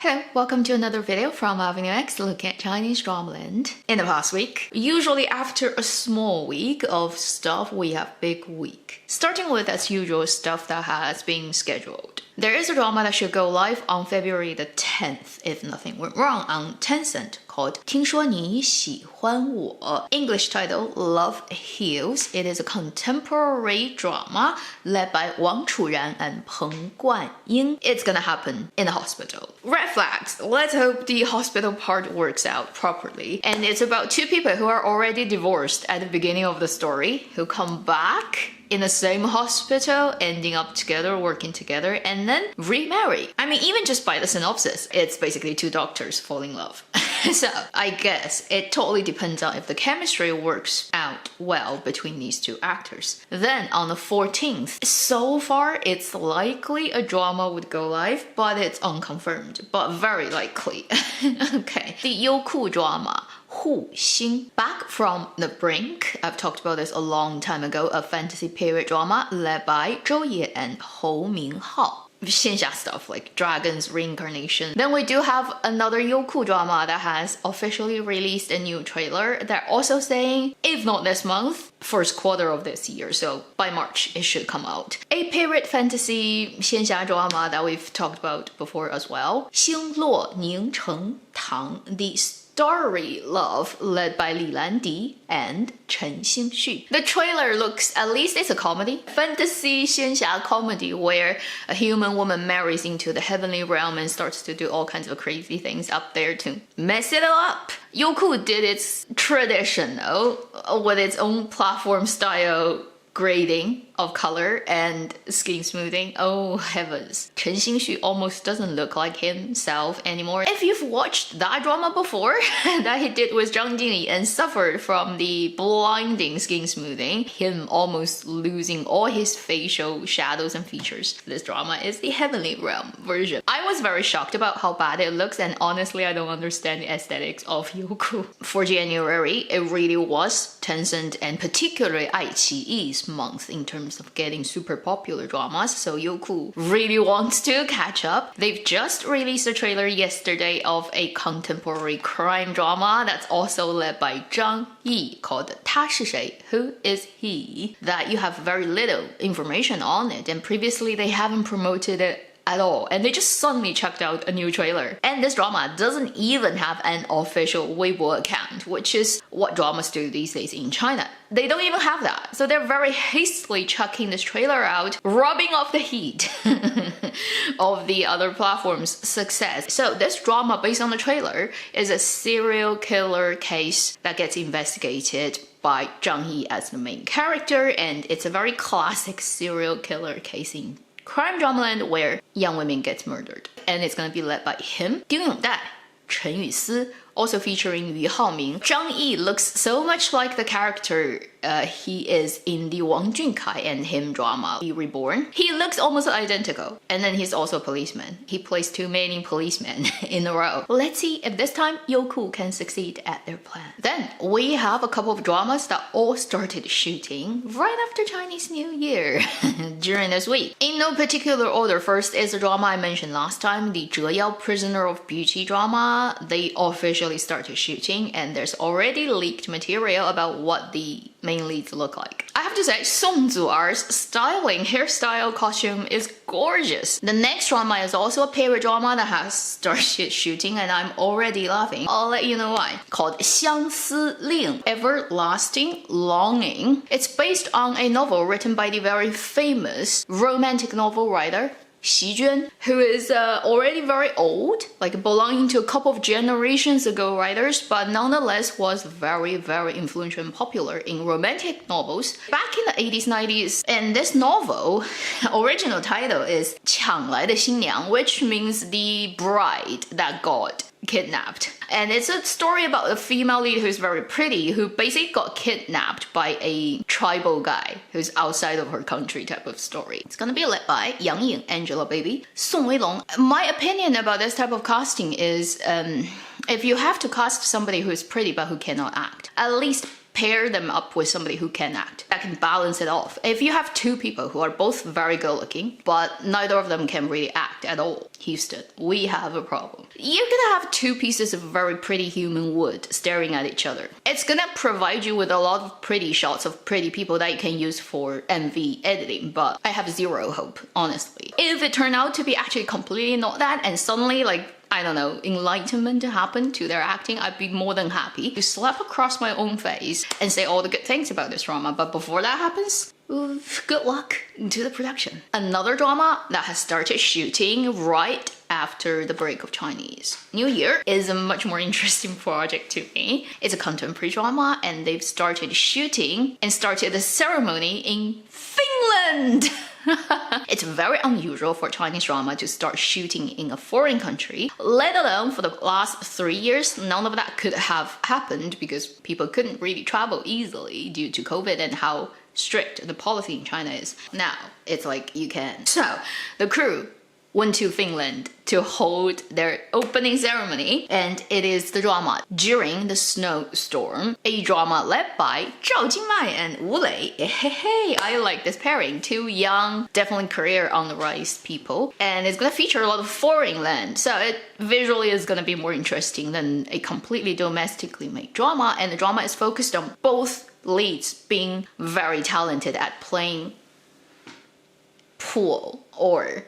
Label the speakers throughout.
Speaker 1: Hello, welcome to another video from Avenue X looking at Chinese dramaland. In the past week, usually after a small week of stuff, we have big week. Starting with, as usual, stuff that has been scheduled. There is a drama that should go live on February the 10th, if nothing went wrong, on Tencent called 听说你喜欢我. English title, Love Heals. It is a contemporary drama led by Wang Churan and Peng Guanying. It's gonna happen in a hospital. Red flags. Let's hope the hospital part works out properly. And it's about two people who are already divorced at the beginning of the story, who come back in the same hospital, ending up together, working together, and then remarry. I mean, even just by the synopsis, it's basically two doctors fall in love. So I guess it totally depends on if the chemistry works out well between these two actors. Then on the 14th, so far it's likely a drama would go live, but it's unconfirmed, but very likely. Okay, the Youku drama. Hu Xing. Back from the Brink, I've talked about this a long time ago, a fantasy period drama led by Zhou Ye and Hou Minghao. 仙侠 stuff like dragons, reincarnation. Then we do have another Youku drama that has officially released a new trailer. They're also saying, if not this month, first quarter of this year, so by March it should come out. A period fantasy 仙侠 drama that we've talked about before as well. 星落凝成糖, the Starry Love, led by Li Landi and Chen Xingxu. The trailer looks, at least it's a comedy. Fantasy 仙侠 comedy where a human woman marries into the heavenly realm and starts to do all kinds of crazy things up there to mess it up. Youku did its traditional, with its own platform style grading of color and skin smoothing. Oh heavens. Chen Xingxu almost doesn't look like himself anymore. If you've watched that drama before that he did with Zhang Jingyi and suffered from the blinding skin smoothing, him almost losing all his facial shadows and features, this drama is the Heavenly Realm version. I was very shocked about how bad it looks, and honestly I don't understand the aesthetics of Youku. For January, it really was Tencent and particularly iQIYI's month in terms of getting super popular dramas, so Youku really wants to catch up. They've just released a trailer yesterday of a contemporary crime drama that's also led by Zhang Yi called 他是谁? Who is he? That you have very little information on it, and previously they haven't promoted it at all, and they just suddenly checked out a new trailer. And this drama doesn't even have an official Weibo account, which is what dramas do these days in China. They don't even have that, so they're very hastily chucking this trailer out, rubbing off the heat of the other platforms' success. So this drama, based on the trailer, is a serial killer case that gets investigated by Zhang Yi as the main character, and it's a very classic serial killer case in crime dramaland where young women get murdered, and it's gonna be led by him, 丁永岱, Chen Yusi, also featuring Yu Haoming. Zhang Yi looks so much like the character he is in the Wang Junkai and him drama, Be Reborn. He looks almost identical, and then he's also a policeman. He plays too many policemen in a row. Let's see if this time Youku can succeed at their plan. Then we have a couple of dramas that all started shooting right after Chinese New Year during this week. In no particular order, first is the drama I mentioned last time, the Zheyao Prisoner of Beauty drama. They officially started shooting, and there's already leaked material about what the main leads look like. I have to say, Song Zu'er's styling, hairstyle, costume is gorgeous. The next drama is also a period drama that has started shooting, and I'm already laughing. I'll let you know why. Called 相思令, Everlasting Longing. It's based on a novel written by the very famous romantic novel writer Xi Juan, who is already very old, like belonging to a couple of generations ago writers, but nonetheless was very, very influential and popular in romantic novels back in the 80s, 90s. And this novel, original title is 抢来的新娘, which means the bride that got kidnapped. And it's a story about a female lead who's very pretty, who basically got kidnapped by a tribal guy who's outside of her country type of story. It's gonna be led by Yang Ying, Angelababy, Song Weilong. My opinion about this type of casting is if you have to cast somebody who's pretty but who cannot act, at least pair them up with somebody who can act, that can balance it off. If you have two people who are both very good looking, but neither of them can really act at all, Houston, we have a problem. You're gonna have two pieces of very pretty human wood staring at each other. It's gonna provide you with a lot of pretty shots of pretty people that you can use for MV editing, but I have zero hope, honestly. If it turned out to be actually completely not that, and suddenly, like, I don't know, enlightenment to happen to their acting, I'd be more than happy to slap across my own face and say all the good things about this drama. But before that happens, good luck to the production. Another drama that has started shooting right after the break of Chinese New Year is a much more interesting project to me. It's a contemporary drama, and they've started shooting and started the ceremony in Finland. It's very unusual for Chinese drama to start shooting in a foreign country, let alone for the last 3 years. None of that could have happened because people couldn't really travel easily due to COVID and how strict the policy in China is. Now, it's like you can. So, the crew went to Finland to hold their opening ceremony, and it is the drama During the Snowstorm, a drama led by Zhao Jingmai and Wu Lei. Hey, I like this pairing. Two young, definitely career on the rise people, and it's gonna feature a lot of foreign land, so it visually is gonna be more interesting than a completely domestically made drama, and the drama is focused on both leads being very talented at playing pool or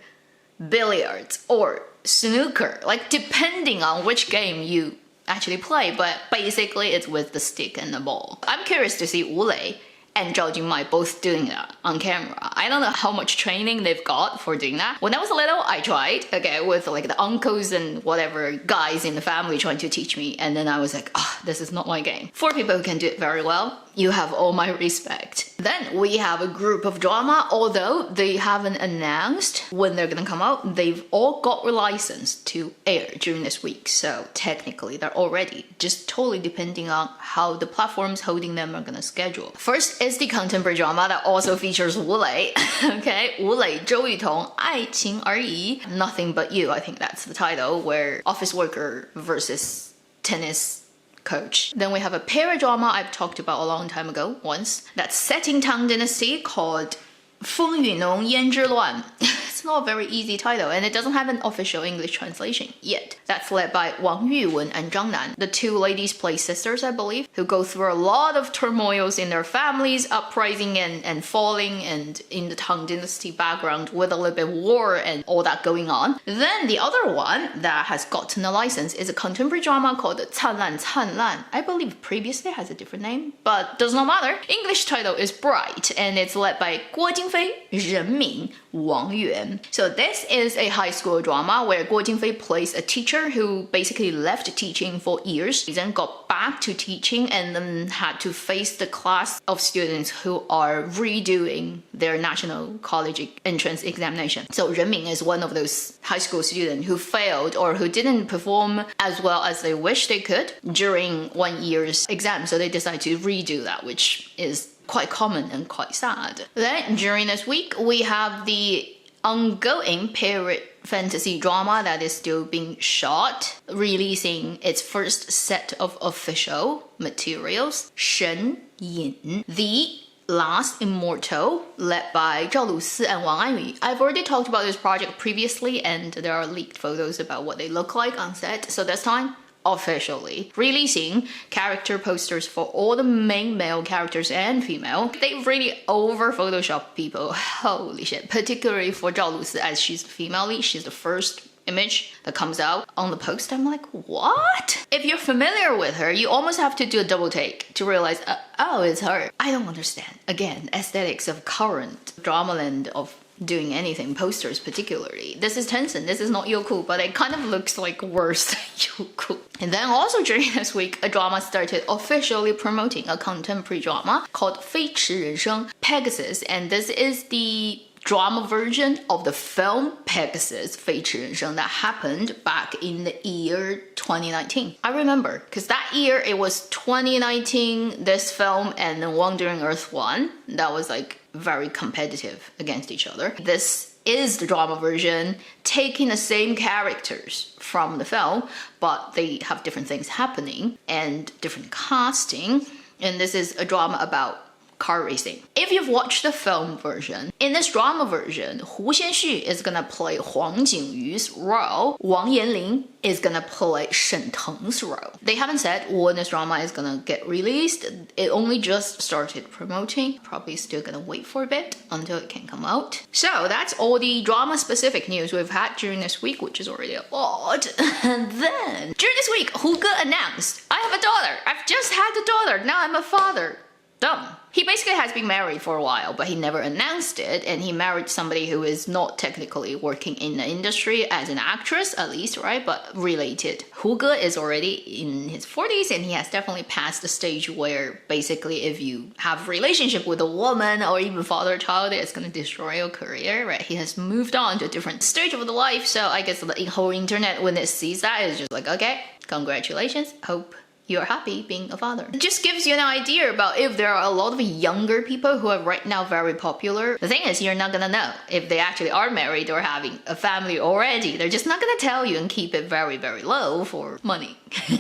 Speaker 1: billiards or snooker, like depending on which game you actually play, but basically it's with the stick and the ball. I'm curious to see Wu Lei and Zhao Jingmai both doing that on camera. I don't know how much training they've got for doing that. When I was little, I tried, okay, with like the uncles and whatever guys in the family trying to teach me, and then I was like, this is not my game. For people who can do it very well, you have all my respect. Then we have a group of drama, although they haven't announced when they're gonna come out. They've all got a license to air during this week, so technically they're already, just totally depending on how the platforms holding them are gonna schedule. First is the contemporary drama that also features Wu Lei. Okay, Wu Lei, Zhou Yutong, 爱情而已, Nothing But You, I think that's the title, where office worker versus tennis coach. Then we have a paradrama I've talked about a long time ago once, that's set in Tang Dynasty, called Feng Nong Luan. It's not a very easy title, and it doesn't have an official English translation yet. That's led by Wang Yuwen and Zhang Nan. The two ladies play sisters, I believe, who go through a lot of turmoils in their families, uprising and falling, and in the Tang Dynasty background with a little bit of war and all that going on. Then the other one that has gotten a license is a contemporary drama called 灿烂灿烂. I believe previously has a different name, but does not matter. English title is Bright, and it's led by Guo Jingfei, Ren Ming, Wang Yuan. So this is a high school drama where Guo Jingfei plays a teacher who basically left teaching for years, then got back to teaching, and then had to face the class of students who are redoing their national college entrance examination. So Ren Ming is one of those high school students who failed or who didn't perform as well as they wish they could during 1 year's exam, so they decided to redo that, which is quite common and quite sad. Then during this week we have the ongoing period fantasy drama that is still being shot, releasing its first set of official materials, Shen Yin, the Last Immortal, led by Zhao Lusi and Wang Anyu. I've already talked about this project previously, and there are leaked photos about what they look like on set, so this time officially releasing character posters for all the main male characters and female. They really over Photoshop people, holy shit, particularly for Zhao Lusi, as she's the female lead. She's the first image that comes out on the post. I'm like, what? If you're familiar with her, you almost have to do a double take to realize, oh, it's her. I don't understand. Again, aesthetics of current dramaland of doing anything, posters particularly. This is Tencent, this is not Youku, but it kind of looks like worse than Youku. And then also during this week, a drama started officially promoting a contemporary drama called 飞驰人生 Pegasus, and this is the drama version of the film Pegasus, 飞驰人生, that happened back in the year 2019. I remember, because that year it was 2019, this film, and then Wandering Earth 1, that was like very competitive against each other. This is the drama version, taking the same characters from the film, but they have different things happening and different casting. and this is a drama about car racing. If you've watched the film version, in this drama version, Hu Xianxu is gonna play Huang Jingyu's role. Wang Yanling is gonna play Shen Teng's role. They haven't said when this drama is gonna get released. It only just started promoting. Probably still gonna wait for a bit until it can come out. So that's all the drama-specific news we've had during this week, which is already a lot. And then, during this week, Hu Ge announced, I have a daughter. I've just had a daughter. Now I'm a father. Dumb. He basically has been married for a while, but he never announced it, and he married somebody who is not technically working in the industry as an actress, at least, right? But related. Hu Ge is already in his 40s, and he has definitely passed the stage where basically if you have a relationship with a woman or even father-child, it's gonna destroy your career, right? He has moved on to a different stage of the life, so I guess the whole internet, when it sees that, is just like, okay, congratulations, hope you're happy being a father. It just gives you an idea about if there are a lot of younger people who are right now very popular. The thing is, you're not gonna know if they actually are married or having a family already. They're just not gonna tell you and keep it very, very low for money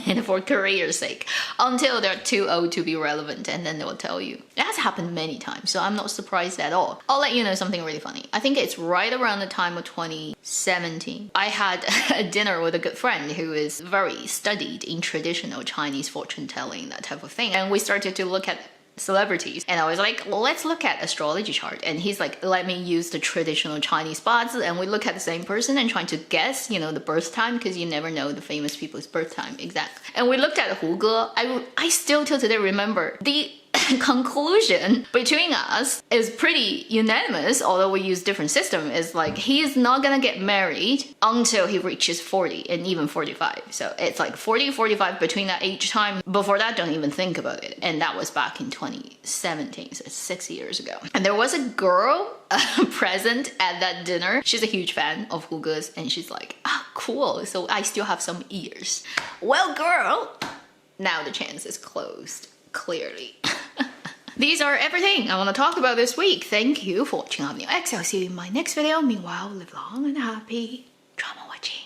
Speaker 1: and for career's sake until they're too old to be relevant, and then they'll tell you. It has happened many times, so I'm not surprised at all. I'll let you know something really funny. I think it's right around the time of 2017. I had a dinner with a good friend who is very studied in traditional Chinese fortune telling, that type of thing, and we started to look at celebrities, and I was like, well, let's look at astrology chart, and he's like, let me use the traditional Chinese spots, and we look at the same person and trying to guess, you know, the birth time, because you never know the famous people's birth time exact. And we looked at Hu Ge. I still till today remember the conclusion between us is pretty unanimous, although we use different system, is like he's not gonna get married until he reaches 40 and even 45. So it's like 40, 45 between that age time. Before that, don't even think about it. And that was back in 2017, so it's 6 years ago. And there was a girl present at that dinner. She's a huge fan of Hu Ge's, and she's like, ah, cool, so I still have some years. Well, girl, now the chance is closed, clearly. These are everything I want to talk about this week. Thank you for watching Avenue X. I'll see you in my next video. Meanwhile, live long and happy drama watching.